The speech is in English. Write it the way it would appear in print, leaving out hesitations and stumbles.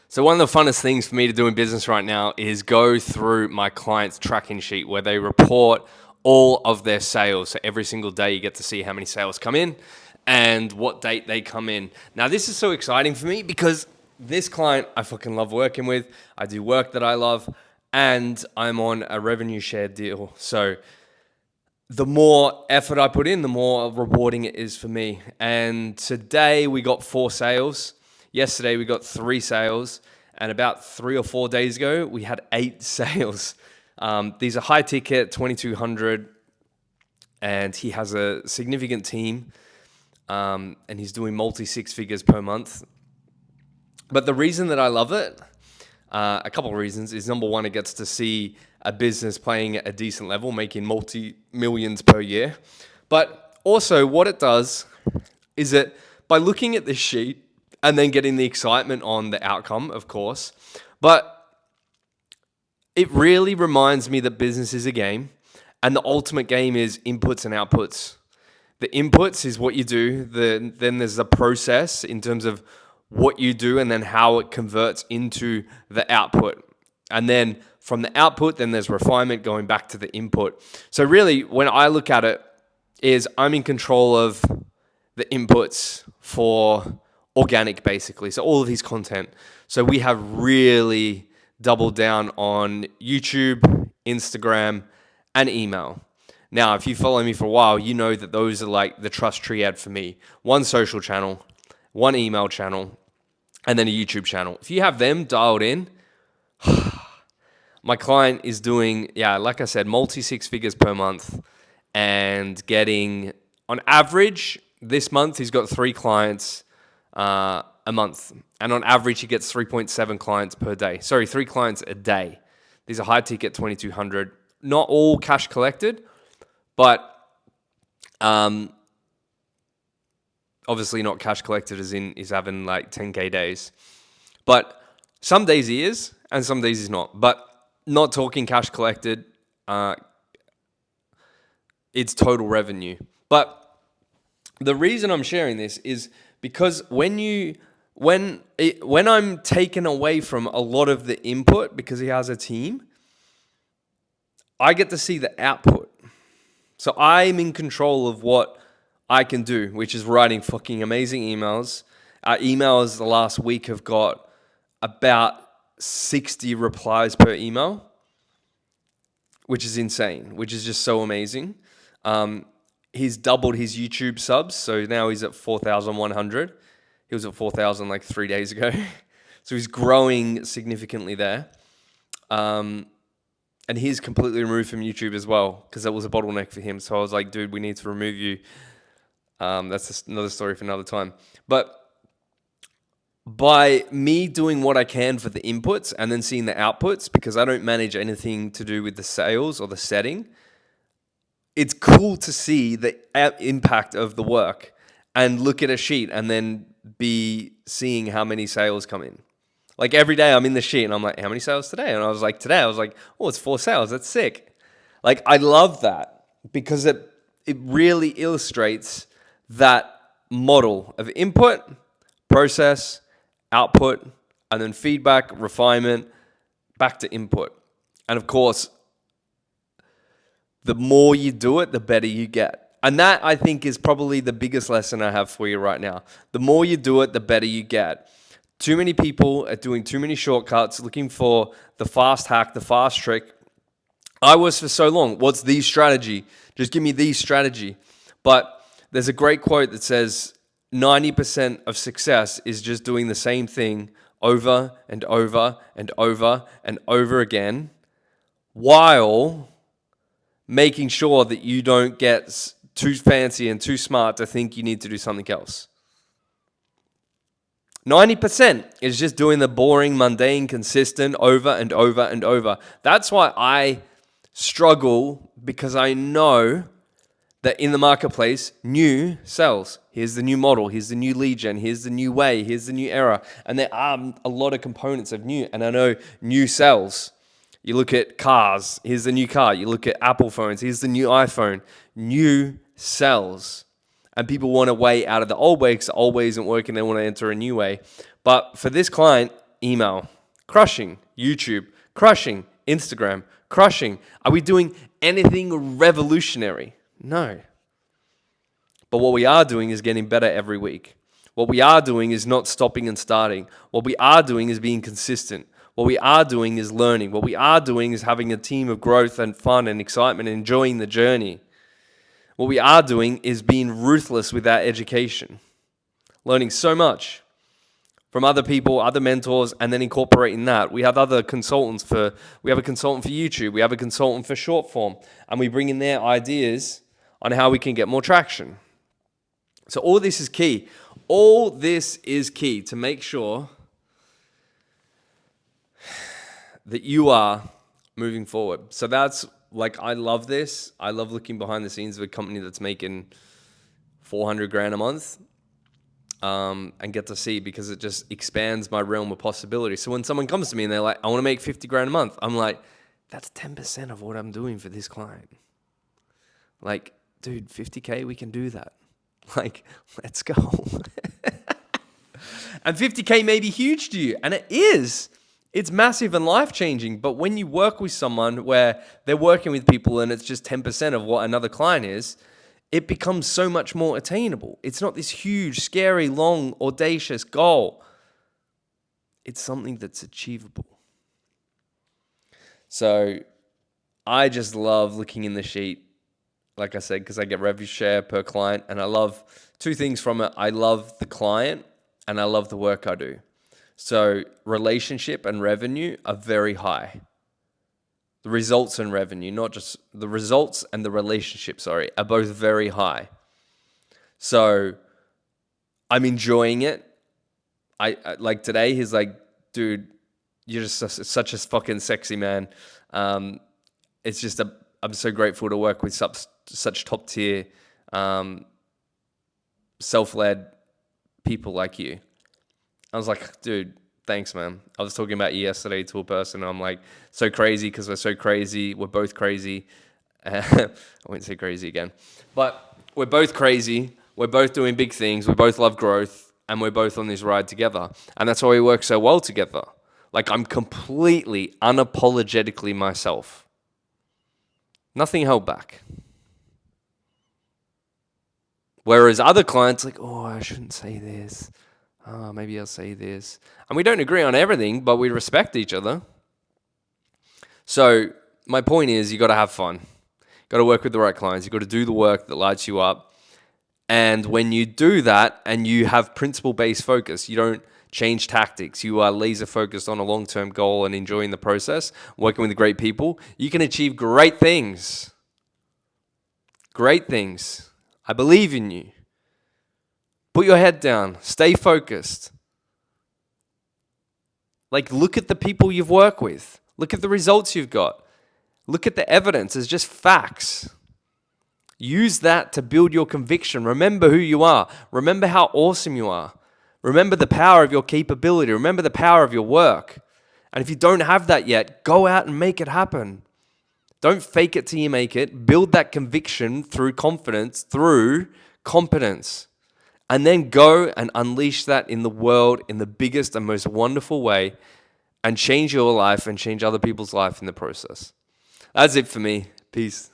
So one of the funnest things for me to do in business right now is go through my client's tracking sheet where they report all of their sales. So every single day you get to see how many sales come in and what date they come in. Now this is so exciting for me because this client I fucking love working with. I do work that I love and I'm on a revenue share deal. So the more effort I put in, the more rewarding it is for me. And today we got 4 sales. Yesterday we got 3 sales. And about 3 or 4 days ago, we had 8 sales. These are high ticket, 2,200. And he has a significant team. And he's doing multi 6 figures per month. But the reason that I love it, a couple of reasons, is number one, it gets to see a business playing at a decent level, making multi-millions per year. But also what it does is that by looking at this sheet and then getting the excitement on the outcome, of course, but it really reminds me that business is a game and the ultimate game is inputs and outputs. The inputs is what you do. Then there's the process in terms of what you do and then how it converts into the output. And then from the output, then there's refinement going back to the input. So really, when I look at it, is I'm in control of the inputs for organic, basically. So all of his content. So we have really doubled down on YouTube, Instagram, and email. Now, if you follow me for a while, you know that those are like the trust triad for me. One social channel, one email channel, and then a YouTube channel. If you have them dialed in, my client is doing, like I said, multi 6 figures per month and getting, on average, this month he's got 3 clients a month. And on average, he gets 3.7 clients per day. Sorry, 3 clients a day. These are high ticket, 2,200. Not all cash collected, but obviously not cash collected as in he's having like 10K days. But some days he is and some days he's not. But not talking cash collected, it's total revenue. But the reason I'm sharing this is because when I'm taken away from a lot of the input because he has a team, I get to see the output. So I'm in control of what I can do, which is writing fucking amazing emails. Our emails the last week have got about 60 replies per email, which is insane, which is just so amazing. He's doubled his YouTube subs, so now he's at 4,100. He was at 4,000 like 3 days ago. So he's growing significantly there. And he's completely removed from YouTube as well because that was a bottleneck for him. So I was like, dude, we need to remove you. That's just another story for another time. But by me doing what I can for the inputs and then seeing the outputs, because I don't manage anything to do with the sales or the setting, it's cool to see the impact of the work and look at a sheet and then be seeing how many sales come in. Like every day I'm in the sheet and I'm like, how many sales today? And I was like, oh, it's 4 sales. That's sick. Like I love that because it really illustrates that model of input, process, output, and then feedback, refinement, back to input. And of course, the more you do it, the better you get. And that, I think, is probably the biggest lesson I have for you right now. The more you do it, the better you get. Too many people are doing too many shortcuts, looking for the fast hack, the fast trick. I was for so long, what's the strategy? Just give me the strategy. But there's a great quote that says 90% of success is just doing the same thing over and over and over and over again while making sure that you don't get too fancy and too smart to think you need to do something else. 90% is just doing the boring, mundane, consistent over and over and over. That's why I struggle, because I know that in the marketplace, new sells. Here's the new model. Here's the new lead gen. Here's the new way. Here's the new era. And there are a lot of components of new. And I know new sells. You look at cars. Here's the new car. You look at Apple phones. Here's the new iPhone. New sells. And people want a way out of the old way because the old way isn't working. They want to enter a new way. But for this client, email, crushing. YouTube, crushing. Instagram, crushing. Are we doing anything revolutionary? No. But what we are doing is getting better every week. What we are doing is not stopping and starting. What we are doing is being consistent. What we are doing is learning. What we are doing is having a team of growth and fun and excitement and enjoying the journey. What we are doing is being ruthless with our education. Learning so much from other people, other mentors, and then incorporating that. We have other consultants we have a consultant for YouTube, we have a consultant for short form, and we bring in their ideas on how we can get more traction. So all this is key. All this is key to make sure that you are moving forward. So that's like, I love this. I love looking behind the scenes of a company that's making 400 grand a month. And get to see, because it just expands my realm of possibility. So when someone comes to me and they're like, I want to make 50 grand a month, I'm like, that's 10% of what I'm doing for this client. Like, dude, 50K, we can do that. Like, let's go. And 50K may be huge to you, and it is. It's massive and life-changing. But when you work with someone where they're working with people and it's just 10% of what another client is, it becomes so much more attainable. It's not this huge, scary, long, audacious goal. It's something that's achievable. So I just love looking in the sheet, like I said, because I get revenue share per client, and I love two things from it. I love the client and I love the work I do. So relationship and revenue are very high. The results and revenue, not just the results and the relationship, are both very high. So I'm enjoying it. I like today, he's like, dude, you're just such a fucking sexy man. It's just, I'm so grateful to work with such top tier, self-led people like you. I was like, dude, thanks, man. I was talking about you yesterday to a person, and I'm like, so crazy because we're so crazy. We're both crazy. I won't say crazy again. But we're both crazy. We're both doing big things. We both love growth, and we're both on this ride together. And that's why we work so well together. Like, I'm completely, unapologetically myself. Nothing held back. Whereas other clients, like, oh, I shouldn't say this. Oh, maybe I'll say this. And we don't agree on everything, but we respect each other. So my point is, you got to have fun. Got to work with the right clients. You got to do the work that lights you up. And when you do that and you have principle-based focus, you don't change tactics. You are laser focused on a long-term goal and enjoying the process, working with great people, you can achieve great things. Great things. I believe in you. Put your head down. Stay focused. Like, look at the people you've worked with. Look at the results you've got. Look at the evidence. It's just facts. Use that to build your conviction. Remember who you are. Remember how awesome you are. Remember the power of your capability. Remember the power of your work. And if you don't have that yet, go out and make it happen. Don't fake it till you make it. Build that conviction through confidence, through competence. And then go and unleash that in the world in the biggest and most wonderful way, and change your life and change other people's life in the process. That's it for me. Peace.